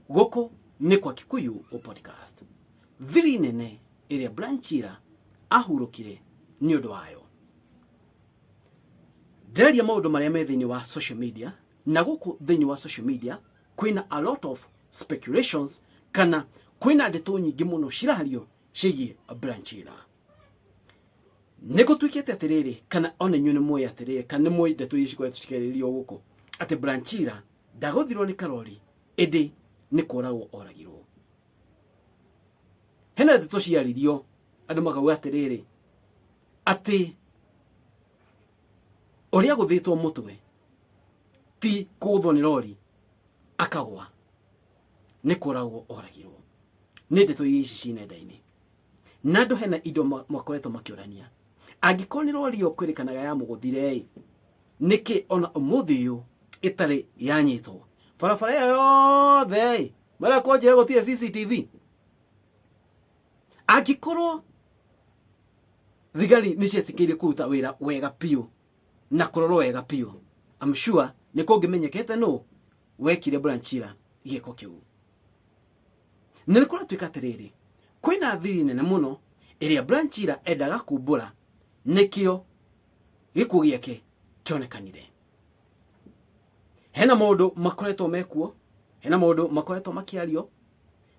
Goko nĩ kwa Kikuyu podcast. Thiri nene ĩrĩa Branchira ahurũkire nĩ ũndũ wayo. Ndĩraria maũndũ marĩa me thĩinĩ wa social media, na gũkũ thĩinĩ wa social media kwĩna a lot of speculations kana kwĩna ndeto nyingĩ mũno cirahario ciĩgiĩ Branchira. Nĩ gũtuĩkĩte atĩrĩrĩ, kana ona inyuĩ nĩ mũĩ atĩrĩrĩ, kana nĩ mũĩ ndeto ici cikoretwo cikĩarĩrĩrio gũkũ atĩ Branchira ndagũthirwo nĩ karori, ĩndĩ nĩ kũragwo oragirwo. Hena ndeto ciaririo andũ makauga atĩrĩrĩ atĩ ũrĩa gũthĩtwo mũtwe ti kũgũthwo nĩ rori akagwa, nĩ kũragwo oragirwo. Nĩ ndeto ici ci nenda-inĩ, na andũ hena indo makoretwo makĩũrania. Angĩkorwo nĩ rori ĩyo kwĩrĩkanaga ya mũgũthire, nĩkĩ ona ũmũthĩ ũyũ ĩtarĩ yanyitwo? Barabara ĩyo yothe marĩa kwanjĩra gũtirĩ CCTV. Angĩkorwo thigari nĩ cietĩkĩire kũruta wĩra wega piũ na kũrorwo wega piũ, I'm sure nĩ kũngĩmenyekete nũ wekire Branchira gĩko kĩu. Na nĩ kũratuĩka atĩrĩrĩ, kwĩna thiri nene mũno ĩrĩa Branchira endaga kumbũra, nĩkĩo gĩkuũ gĩake kĩonekanire. Hena maũndũ makoretwo mekuo, hena maũndũ makoretwo makĩario,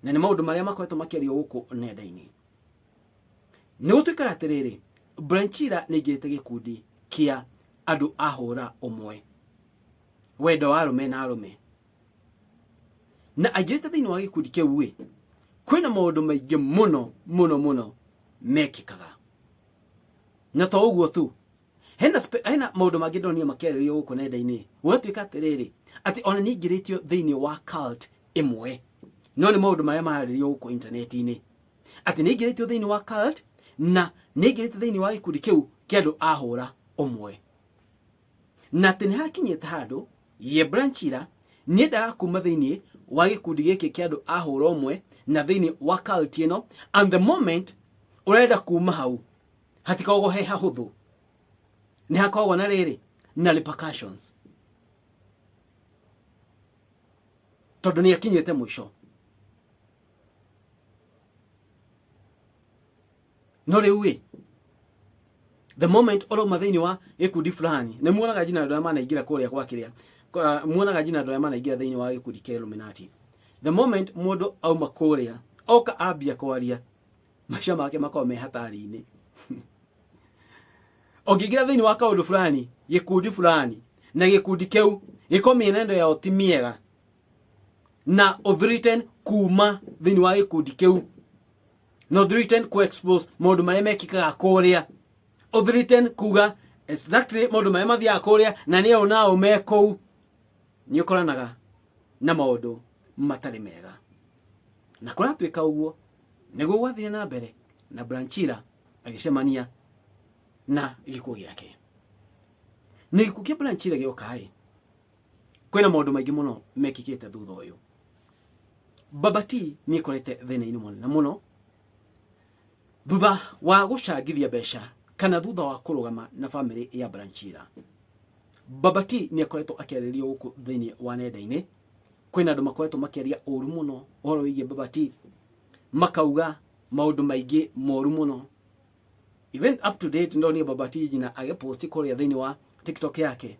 na nĩ maũndũ marĩa makoretwo makĩario gũkũ nenda-inĩ. Nĩ gũtuĩkaga atĩrĩrĩ, Branchira nĩ aingĩrĩte gĩkundi kĩa andũ a hũra ũmwe, wendo wa arũme na arũme. Na aingĩrĩte thĩinĩ wa gĩkundi kĩu kwĩna maũndũ maingĩ mũno mekĩkaga. Na to ũguo tu, hena maũndũ mangĩ ndonire makĩarĩrio gũkũ nenda-inĩ, gũgatuĩka atĩrĩrĩ atĩ ona nĩ aingĩrĩtio thĩinĩ wa cult ĩmwe. No nĩ maũndũ marĩa mararĩrio gũkũ intaneti-inĩ atĩ nĩ aingĩrĩtio thĩinĩ wa cult na nĩ aingĩrĩte thĩinĩ wa gĩkundi kĩu kĩa andũ a hũra ũmwe. Na atĩ nĩ hakinyĩte handũ ye Branchira nĩ endaga kuma thĩinĩ wa gĩkundi gĩkĩ kĩa andũ a hũra ũmwe na thĩinĩ wa cult ĩno, and the moment ũrenda kuma hau hatikoragwo he hahũthũ, nĩ hakoragwo na rĩrĩ na repercussions, tondũ nĩ akinyĩte mũico. No rĩu the moment ũrauma thĩinĩ wa gĩkundi fulani, nĩ muonaga jina andũ arĩa manaingĩra kũrĩa gwa kĩrĩa, muonaga jina andũ arĩa manaingĩra thĩinĩ wa gĩkundi kĩa Illuminati. The moment mũndũ auma kũrĩa oka ambia kwaria, maica make makorwo me hatari-inĩ. Ũngĩingĩra thĩinĩ wa kaũndũ fulani, gĩkundi fulani, na gĩkundi kĩu gĩkorwo mĩenendo yao ti mĩega, na ũthreaten kuma thĩinĩ wa gĩkundi kĩu, no threaten ku-expose maũndũ marĩa mekĩkaga kũrĩa, ũthreaten kuga exactly maũndũ marĩa mathiaga kũrĩa na nĩyo nao me kũu, nĩ ũkoranaga na maũndũ matarĩ mega. Na kũratuĩka ũguo nĩguo gwathire na mbere na Branchira agĩcemania na gĩkuũ gĩake. Nĩ gĩkuũ kĩa Branchira gĩoka kwĩna maũndũ maingĩ mũno mekĩkĩte thutha ũyũ. Baba T nĩ ĩkorete thĩna-inĩ mũno thutha wa gũcangithia mbeca kana thutha wa kũrũgama na family ya Branchira. Baba T nĩ akoretwo akĩarĩrio gũkũ thĩinĩ wa nenda-inĩ. Kwĩna andũ makoretwo makĩaria ũru mũno ũhoro wĩgiĩ Baba T, makauga maũndũ maingĩ moru mũno. Even up to date ndonire Baba T jina agĩposti kũrĩa thĩinĩ wa TikTok yake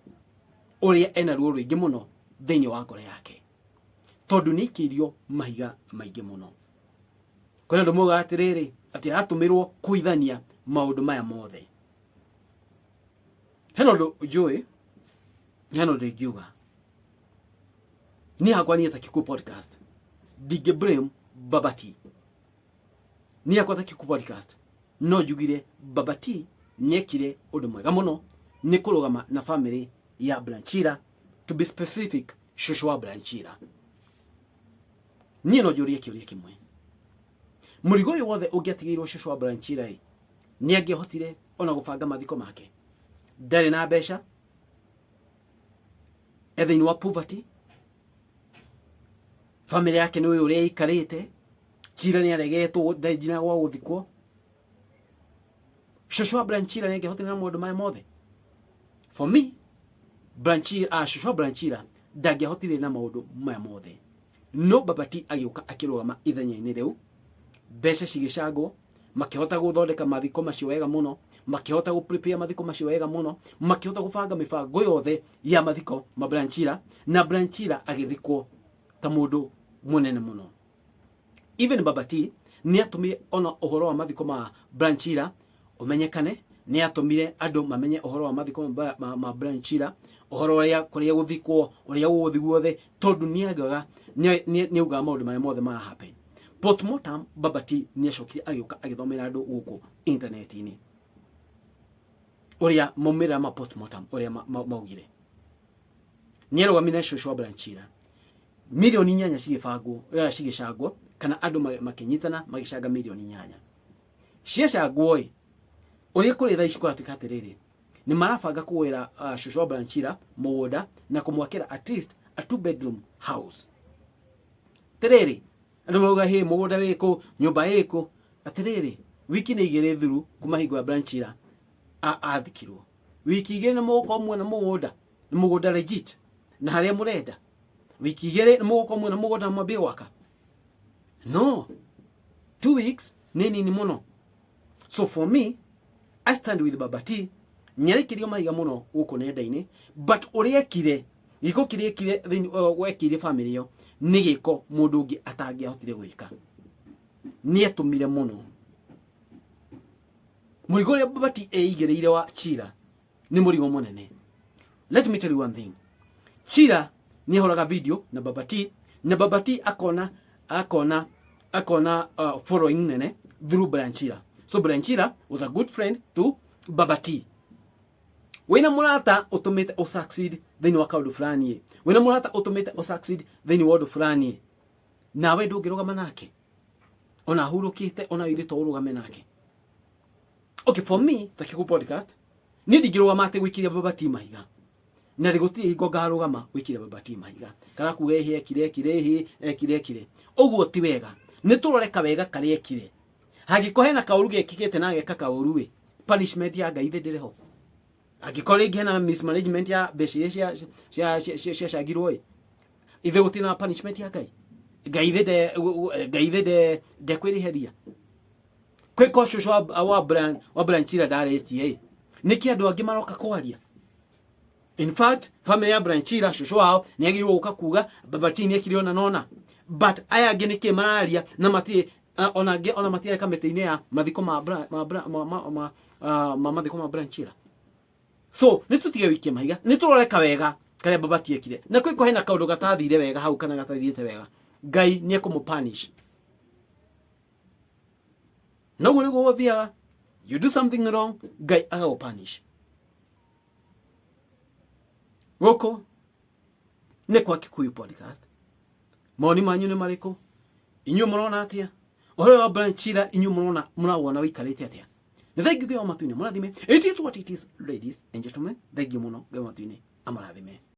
ũrĩa ena ruo rũingĩ mũno thĩinĩ wa ngoro yake, tondũ nĩ ikĩirio mahiga maingĩ mũno. Kwĩna andũ moigaga atĩrĩrĩ atĩ aratũmĩrwo kũithania maũndũ maya mothe. Hena ũndũ njũĩ, hena ũndũ ingiuga. Niĩ hakwa niĩ ta Kikuyu podcast ndingĩ blame Baba T. Niĩ hakwa ta Kikuyu podcast no njugire Baba T nĩ ekire ũndũ mwega mũno, nĩ kũrũgama na family ya Branchira, to be specific shushu wa Branchira. Niĩ no njũrie kĩũria kĩmwe, mũrigo ũyũ wothe ũngĩatigĩirwo shushu wa Branchira nĩ angĩhotire ona gũbanga mathiko make? Ndarĩ na mbeca, thĩinĩ wa poverty, family yake nĩ ũyũ ũrĩa ikarĩte, Chira nĩ aregetwo, ndarĩ nginya gwa gũthikwo. Shushu wa Branchira nĩ angĩhotire na maũndũ maya mothe? For me, Branchira, Shushu wa Branchira ndangĩahotire na maũndũ maya mothe. no Babati agĩũka akĩrũgama ithenya-inĩ rĩu, mbeca cigĩcangwo, makĩhota gũthondeka mathiko macio wega mũno, makĩhota gũ-prepare mathiko macio wega mũno, makĩhota gũbanga mĩbango yothe ya mathiko ma Branchira, na Branchira agĩthikwo ta mũndũ mũnene mũno. Even Babati nĩ atũmire ona ũhoro wa mathiko ma Branchira ũmenyekane, nĩ atũmire andũ mamenye ũhoro wa mathiko ma Branchira, ũhoro ũrĩa kũrĩa gũthikwo, ũrĩa gũgũthiĩ guothe, tondũ nĩ augaga maũndũ marĩa mothe mara happen. Postmortem Babati nĩ acokire agĩũka agĩthomera andũ gũkũ internet-inĩ ũrĩa maumĩrĩra ma postmortem ũrĩa maugire. Nĩ arũgamire cũcũ wa Branchira, milioni 8 cigĩcangwo, kana andũ makĩnyitana magĩcanga milioni 8 ciacangwo. Ũrĩa kũrĩ thaa ici kũratuĩka atĩrĩrĩ, nĩ marabanga kũgũrĩra cũcũ wa Branchira mũgũnda na kũmwakĩra at least a 2-bedroom house. Atĩrĩrĩ, andũ marauga hĩ mũgũnda wĩkũ, nyũmba ĩkũ. Atĩrĩrĩ, wiki nĩ 2 thuru kuma hingo ya Branchira athikirwo. Wiki 2 nĩ mũgũkorwo muona mũgũnda, nĩ mũgũnda legit na harĩa mũrenda. Wiki 2 nĩ mũgũkorwo muona mũgũnda na mwambie gwaka. No, 2 weeks nĩ nini mũno. So for me, I stand with Babati. Nĩarĩkirio mahiga mũno gũkũ nenda-inĩ, but ũrĩa ekire, gĩko kĩrĩa ekire gwekire family ĩyo nĩ gĩko mũndũ ũngĩ atangĩahotire gwĩka. Nĩ atũmire mũno. Mũrigo ũrĩa Babati eigĩrĩire wa Chira nĩ mũrigo mũnene. Let me tell you one thing. Chira nĩ ahoraga video na Babati, na Babati akona following nene through Branchira. So Branchira was a good friend to Babati. Wena mũrata ũtũmĩte o succeed thĩinĩ wa kaũndũ fulani. Wena mũrata ũtũmĩte o succeed thĩinĩ wa ũndũ fulani. Nawe ndũngĩrũgama nake. Ona hurũkĩte, ona wĩrĩtwo ũrũgame nake. Okay, for me, the Kikuyu podcast, niĩ ndingĩrũgama atĩ gwĩkĩria Babati mahiga. Na gũtirĩ hingo ngarũgama gwĩkĩria Babati mahiga. Kana kuga ekire. Ũguo ti wega. Nĩ tũrore kawega karĩa ekire. Hangĩkorwo hena kaũru gekĩkĩte na ageka kaũru ĩ, punishment ya Ngai ndĩrĩ ho. Angĩkorwo rĩngĩ hena mismanagement ya mbeca iria ciacangirwo ĩ, ithe gũtirĩ na punishment ya Ngai. Ngai ndekwĩrĩheria. Kwĩko cũcũ wa Branchira ndarĩtie ĩ, nĩkĩ andũ angĩ maroka kwaria? In fact, family ya Branchira cũcũ wao nĩ agĩrĩirwo gũka kuga Babati nĩ ekire ona nona. But aya angĩ nĩkĩ mararia na matirĩ ona matiarĩ kamĩtĩ-inĩ ya mathiko ma mathiko ma Branchira. So nĩ tũtige wikie mahiga, nĩ tũrore kawega karĩa Babati ekire. Na kwĩko hena kaũndũ gatathire wega hau kana gatathiĩte wega, Ngai nĩ ekũmũpunish. Noguo nĩguo gũthiaga. You do something wrong, Ngai agagũpunish. Gũkũ nĩ kwa Kikuyu podcast. Mawoni manyu nĩ marĩkũ? Inyuĩ mũrona atĩa? Ũhoro wa Branchira inyuĩ mũrawona wĩikarĩte atĩa? Nĩ thengiũ Ngai wa matu-inĩ amũrathime. It is what it is, ladies and gentlemen. Thengiũ mũno Ngai wa matu-inĩ amũrathime.